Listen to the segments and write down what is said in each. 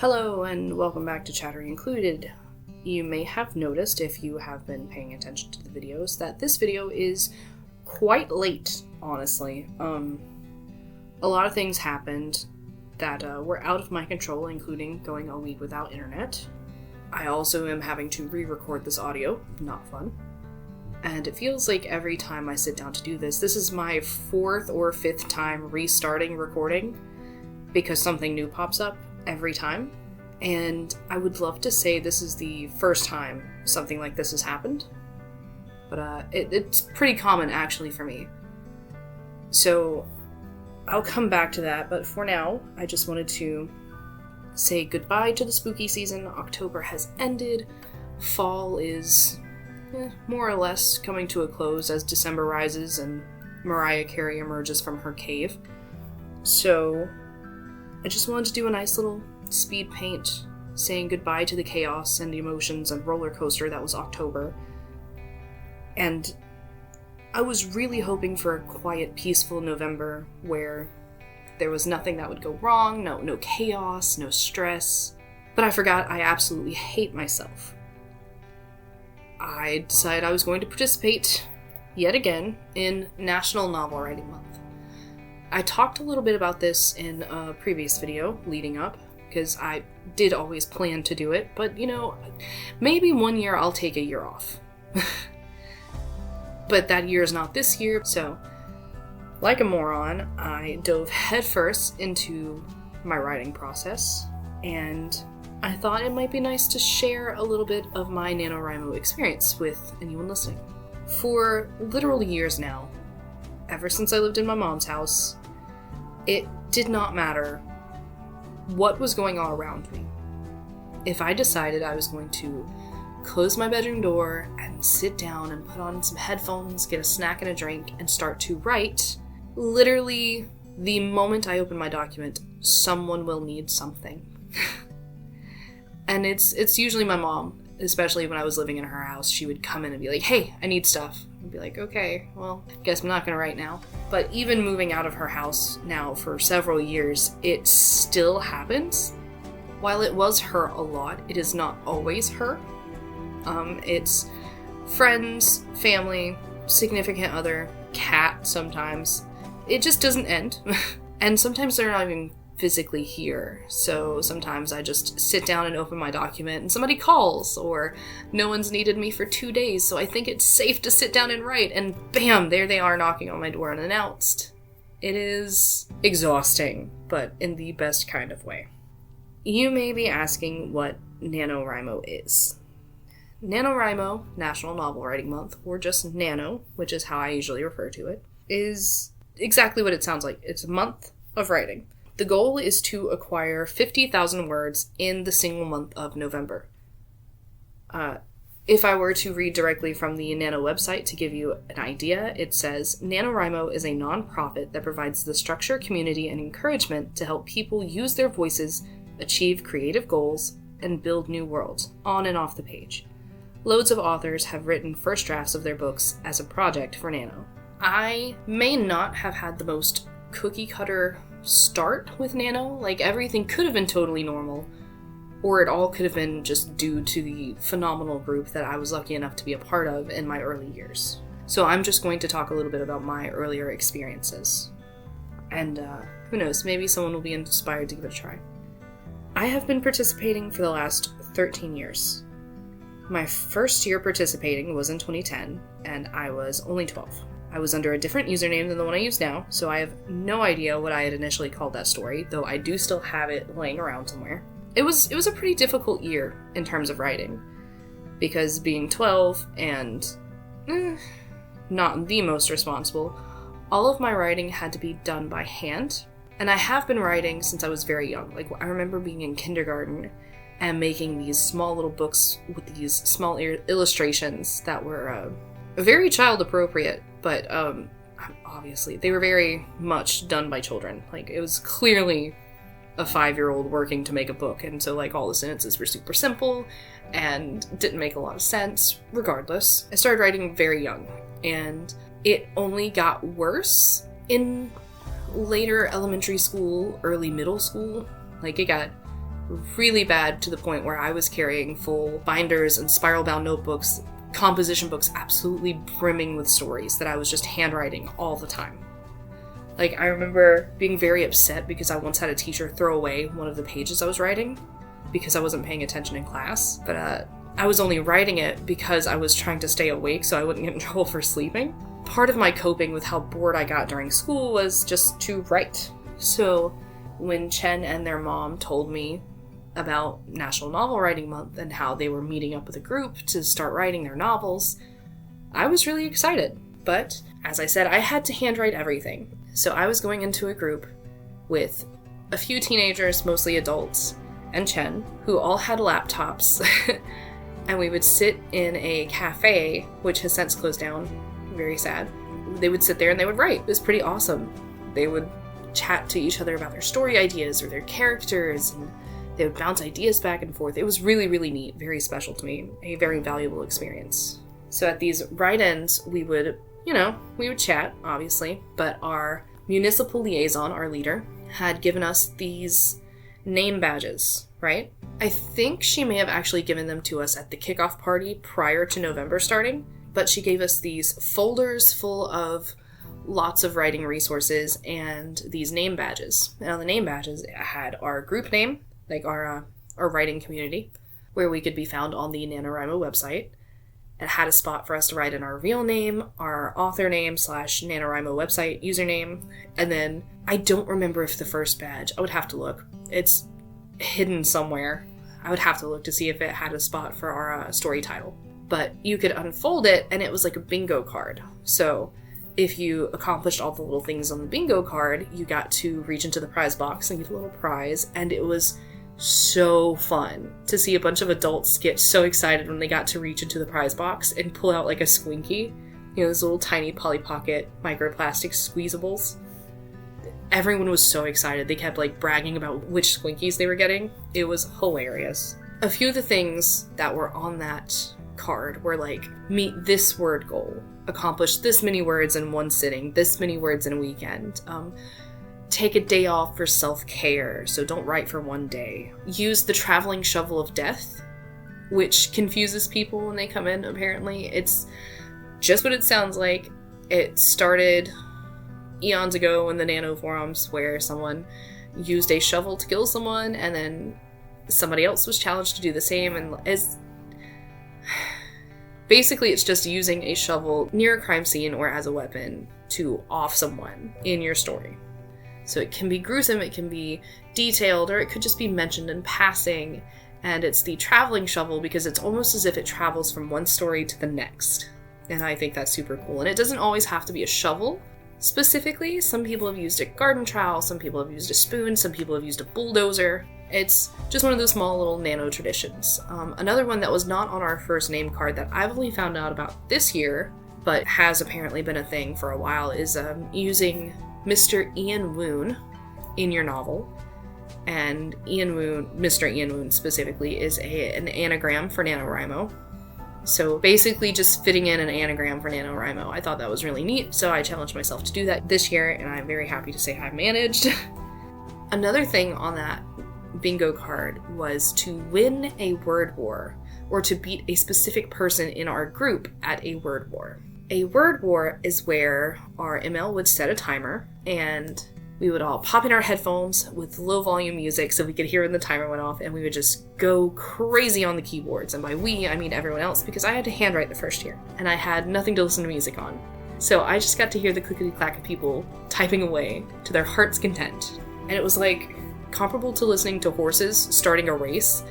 Hello and welcome back to Chattery Included. You may have noticed, if you have been paying attention to the videos, that this video is quite late, honestly. A lot of things happened that were out of my control, including going a week without internet. I also am having to re-record this audio, not fun. And it feels like every time I sit down to do this is my fourth or fifth time restarting recording because something new pops up every time. And I would love to say this is the first time something like this has happened, but it's pretty common actually for me. So I'll come back to that, but for now, I just wanted to say goodbye to the spooky season. October has ended. Fall is more or less coming to a close as December rises and Mariah Carey emerges from her cave. So I just wanted to do a nice little speed paint, saying goodbye to the chaos and emotions and roller coaster that was October. And I was really hoping for a quiet, peaceful November where there was nothing that would go wrong, no chaos, no stress. But I forgot I absolutely hate myself. I decided I was going to participate, yet again, in National Novel Writing Month. I talked a little bit about this in a previous video leading up, because I did always plan to do it, but maybe one year I'll take a year off. But that year is not this year, so like a moron, I dove headfirst into my writing process, and I thought it might be nice to share a little bit of my NaNoWriMo experience with anyone listening. For literal years now, ever since I lived in my mom's house, it did not matter what was going on around me. If I decided I was going to close my bedroom door and sit down and put on some headphones, get a snack and a drink, and start to write, literally the moment I open my document, someone will need something. And it's usually my mom, especially when I was living in her house. She would come in and be like, "Hey, I need stuff." I'd be like, "Okay, well, guess I'm not gonna write now." But even moving out of her house now for several years, it still happens. While it was her a lot, it is not always her. It's friends, family, significant other, cat sometimes. It just doesn't end. And sometimes they're not even physically here, so sometimes I just sit down and open my document and somebody calls, or no one's needed me for 2 days, so I think it's safe to sit down and write, and bam, there they are knocking on my door unannounced. It is exhausting, but in the best kind of way. You may be asking what NaNoWriMo is. NaNoWriMo, National Novel Writing Month, or just Nano, which is how I usually refer to it, is exactly what it sounds like. It's a month of writing. The goal is to acquire 50,000 words in the single month of November. If I were to read directly from the Nano website to give you an idea, it says, NaNoWriMo is a non-profit that provides the structure, community, and encouragement to help people use their voices, achieve creative goals, and build new worlds, on and off the page. Loads of authors have written first drafts of their books as a project for Nano. I may not have had the most cookie-cutter start with Nano, like everything could have been totally normal, or it all could have been just due to the phenomenal group that I was lucky enough to be a part of in my early years. So I'm just going to talk a little bit about my earlier experiences. And who knows, maybe someone will be inspired to give it a try. I have been participating for the last 13 years. My first year participating was in 2010, and I was only 12. I was under a different username than the one I use now, so I have no idea what I had initially called that story, though I do still have it laying around somewhere. It was a pretty difficult year in terms of writing, because being 12 and not the most responsible, all of my writing had to be done by hand, and I have been writing since I was very young. Like, I remember being in kindergarten and making these small little books with these small illustrations that were very child appropriate, but obviously they were very much done by children. Like, it was clearly a 5-year-old working to make a book, and so like all the sentences were super simple and didn't make a lot of sense. Regardless, I started writing very young, and it only got worse in later elementary school, early middle school. Like, it got really bad to the point where I was carrying full binders and spiral-bound notebooks, composition books absolutely brimming with stories that I was just handwriting all the time. Like, I remember being very upset because I once had a teacher throw away one of the pages I was writing because I wasn't paying attention in class, but I was only writing it because I was trying to stay awake so I wouldn't get in trouble for sleeping. Part of my coping with how bored I got during school was just to write. So when Chen and their mom told me about National Novel Writing Month and how they were meeting up with a group to start writing their novels, I was really excited. But, as I said, I had to handwrite everything. So I was going into a group with a few teenagers, mostly adults, and Chen, who all had laptops. And we would sit in a cafe, which has since closed down. Very sad. They would sit there and they would write. It was pretty awesome. They would chat to each other about their story ideas or their characters, and they would bounce ideas back and forth. It was really, really neat, very special to me, a very valuable experience. So at these write-ins, we would chat, obviously, but our municipal liaison, our leader, had given us these name badges, right? I think she may have actually given them to us at the kickoff party prior to November starting, but she gave us these folders full of lots of writing resources and these name badges. And on the name badges, it had our group name, like our writing community, where we could be found on the NaNoWriMo website. It had a spot for us to write in our real name, our author name / NaNoWriMo website username, and then I don't remember if the first badge, I would have to look. It's hidden somewhere. I would have to look to see if it had a spot for our story title. But you could unfold it and it was like a bingo card. So if you accomplished all the little things on the bingo card, you got to reach into the prize box and get a little prize, and it was so fun to see a bunch of adults get so excited when they got to reach into the prize box and pull out like a Squinky, those little tiny Polly Pocket microplastic squeezables. Everyone was so excited. They kept like bragging about which Squinkies they were getting. It was hilarious. A few of the things that were on that card were like, meet this word goal, accomplish this many words in one sitting, this many words in a weekend, take a day off for self-care, so don't write for one day. Use the traveling shovel of death, which confuses people when they come in, apparently. It's just what it sounds like. It started eons ago in the Nano forums where someone used a shovel to kill someone, and then somebody else was challenged to do the same, and basically it's just using a shovel near a crime scene or as a weapon to off someone in your story. So it can be gruesome, it can be detailed, or it could just be mentioned in passing. And it's the traveling shovel because it's almost as if it travels from one story to the next. And I think that's super cool. And it doesn't always have to be a shovel. Specifically, some people have used a garden trowel, some people have used a spoon, some people have used a bulldozer. It's just one of those small little nano traditions. Another one that was not on our first name card that I've only found out about this year, but has apparently been a thing for a while, is using Mr. Ian Woon in your novel. And Ian Woon, Mr. Ian Woon specifically, is an anagram for NaNoWriMo. So basically just fitting in an anagram for NaNoWriMo. I thought that was really neat, so I challenged myself to do that this year, and I'm very happy to say I managed. Another thing on that bingo card was to win a word war, or to beat a specific person in our group at a word war. A word war is where our ML would set a timer, and we would all pop in our headphones with low volume music so we could hear when the timer went off, and we would just go crazy on the keyboards. And by we, I mean everyone else, because I had to handwrite the first year, and I had nothing to listen to music on. So I just got to hear the clickety-clack of people typing away to their heart's content. And it was like comparable to listening to horses starting a race,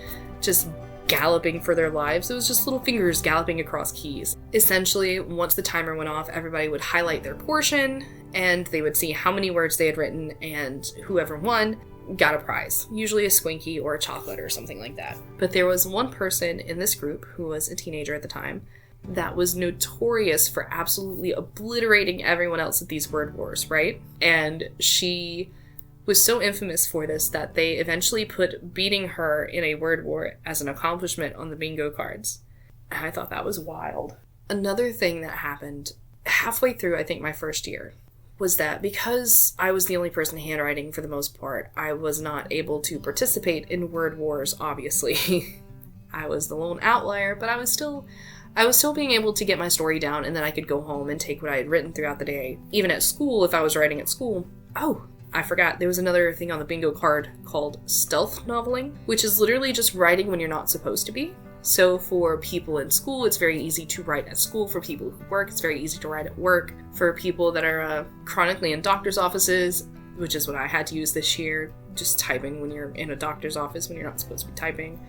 just galloping for their lives. It was just little fingers galloping across keys. Essentially, once the timer went off, everybody would highlight their portion, and they would see how many words they had written, and whoever won got a prize, usually a Squinky or a chocolate or something like that. But there was one person in this group who was a teenager at the time that was notorious for absolutely obliterating everyone else at these word wars, right? And she was so infamous for this that they eventually put beating her in a word war as an accomplishment on the bingo cards. And I thought that was wild. Another thing that happened halfway through, I think, my first year was that because I was the only person handwriting for the most part, I was not able to participate in word wars, obviously. I was the lone outlier, but I was still being able to get my story down, and then I could go home and take what I had written throughout the day. Even at school, if I was writing at school. Oh, I forgot, there was another thing on the bingo card called stealth noveling, which is literally just writing when you're not supposed to be. So for people in school, it's very easy to write at school. For people who work, it's very easy to write at work. For people that are chronically in doctor's offices, which is what I had to use this year, just typing when you're in a doctor's office when you're not supposed to be typing.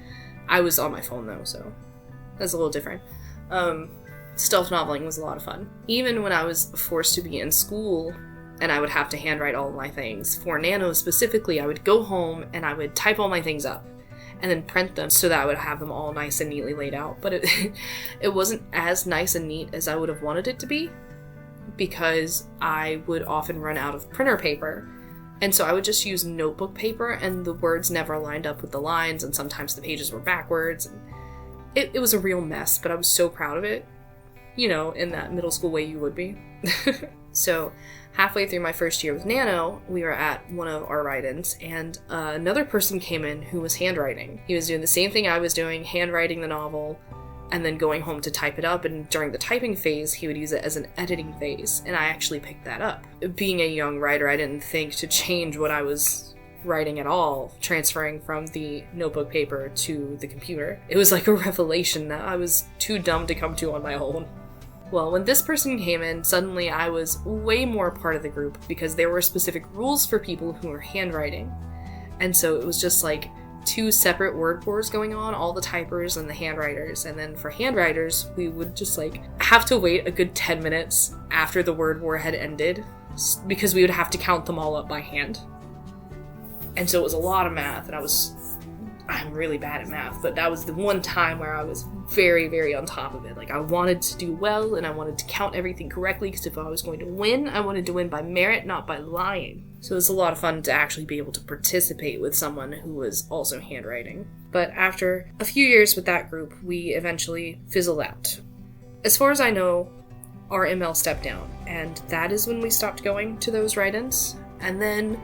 I was on my phone though, so that's a little different. Stealth noveling was a lot of fun. Even when I was forced to be in school and I would have to handwrite all of my things, for Nano specifically, I would go home and I would type all my things up and then print them so that I would have them all nice and neatly laid out. But it wasn't as nice and neat as I would have wanted it to be, because I would often run out of printer paper. And so I would just use notebook paper, and the words never lined up with the lines, and sometimes the pages were backwards. And it was a real mess, but I was so proud of it. You know, in that middle school way you would be. So halfway through my first year with Nano, we were at one of our write-ins, and another person came in who was handwriting. He was doing the same thing I was doing, handwriting the novel, and then going home to type it up, and during the typing phase, he would use it as an editing phase, and I actually picked that up. Being a young writer, I didn't think to change what I was writing at all, transferring from the notebook paper to the computer. It was like a revelation that I was too dumb to come to on my own. Well, when this person came in, suddenly I was way more part of the group, because there were specific rules for people who were handwriting. And so it was just like two separate word wars going on, all the typers and the handwriters. And then for handwriters, we would just like have to wait a good 10 minutes after the word war had ended, because we would have to count them all up by hand. And so it was a lot of math, and I'm really bad at math, but that was the one time where I was very, very on top of it. Like, I wanted to do well, and I wanted to count everything correctly, because if I was going to win, I wanted to win by merit, not by lying. So it was a lot of fun to actually be able to participate with someone who was also handwriting. But after a few years with that group, we eventually fizzled out. As far as I know, our ML stepped down, and that is when we stopped going to those write-ins. And then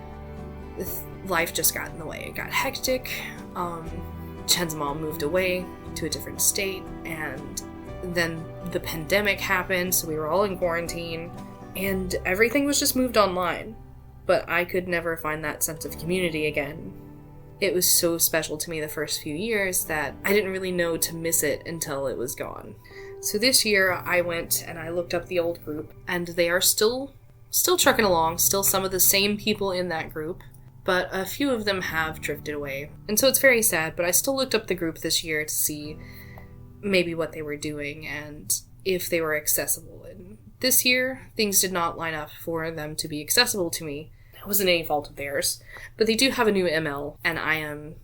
life just got in the way. It got hectic. Chen's mom moved away to a different state, and then the pandemic happened, so we were all in quarantine, and everything was just moved online. But I could never find that sense of community again. It was so special to me the first few years that I didn't really know to miss it until it was gone. So this year I went and I looked up the old group, and they are still trucking along, still some of the same people in that group, but a few of them have drifted away. And so it's very sad, but I still looked up the group this year to see maybe what they were doing and if they were accessible. And this year, things did not line up for them to be accessible to me. It wasn't any fault of theirs. But they do have a new ML, and I am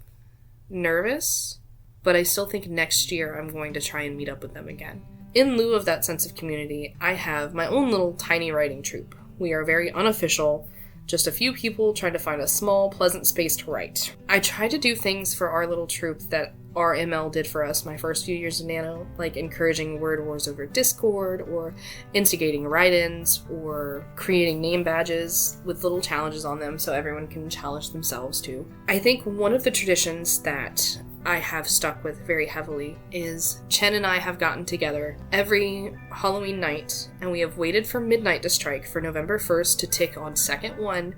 nervous, but I still think next year I'm going to try and meet up with them again. In lieu of that sense of community, I have my own little tiny writing troupe. We are very unofficial, just a few people trying to find a small, pleasant space to write. I try to do things for our little troupe that our ML did for us my first few years of Nano, like encouraging word wars over Discord, or instigating write-ins, or creating name badges with little challenges on them so everyone can challenge themselves too. I think one of the traditions that I have stuck with very heavily is Chen and I have gotten together every Halloween night, and we have waited for midnight to strike for November 1st to tick on second one,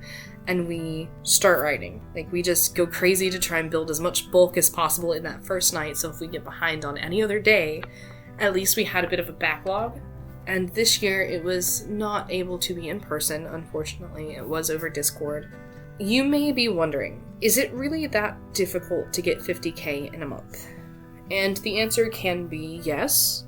and we start writing. Like, we just go crazy to try and build as much bulk as possible in that first night, so if we get behind on any other day, at least we had a bit of a backlog. And this year it was not able to be in person, unfortunately. It was over Discord. You may be wondering, is it really that difficult to get 50k in a month? And the answer can be yes,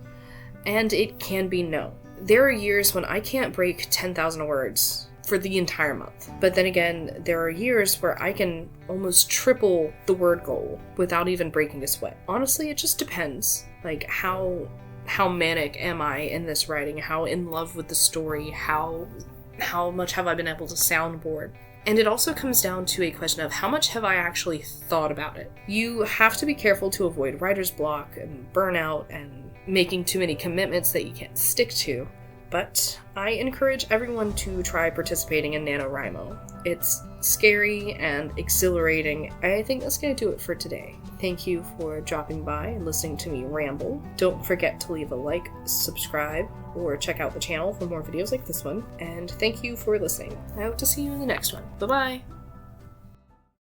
and it can be no. There are years when I can't break 10,000 words for the entire month. But then again, there are years where I can almost triple the word goal without even breaking a sweat. Honestly, it just depends. Like, how manic am I in this writing? How in love with the story? How much have I been able to soundboard? And it also comes down to a question of how much have I actually thought about it? You have to be careful to avoid writer's block and burnout and making too many commitments that you can't stick to. But I encourage everyone to try participating in NaNoWriMo. It's scary and exhilarating. I think that's going to do it for today. Thank you for dropping by and listening to me ramble. Don't forget to leave a like, subscribe, or check out the channel for more videos like this one. And thank you for listening. I hope to see you in the next one. Bye-bye!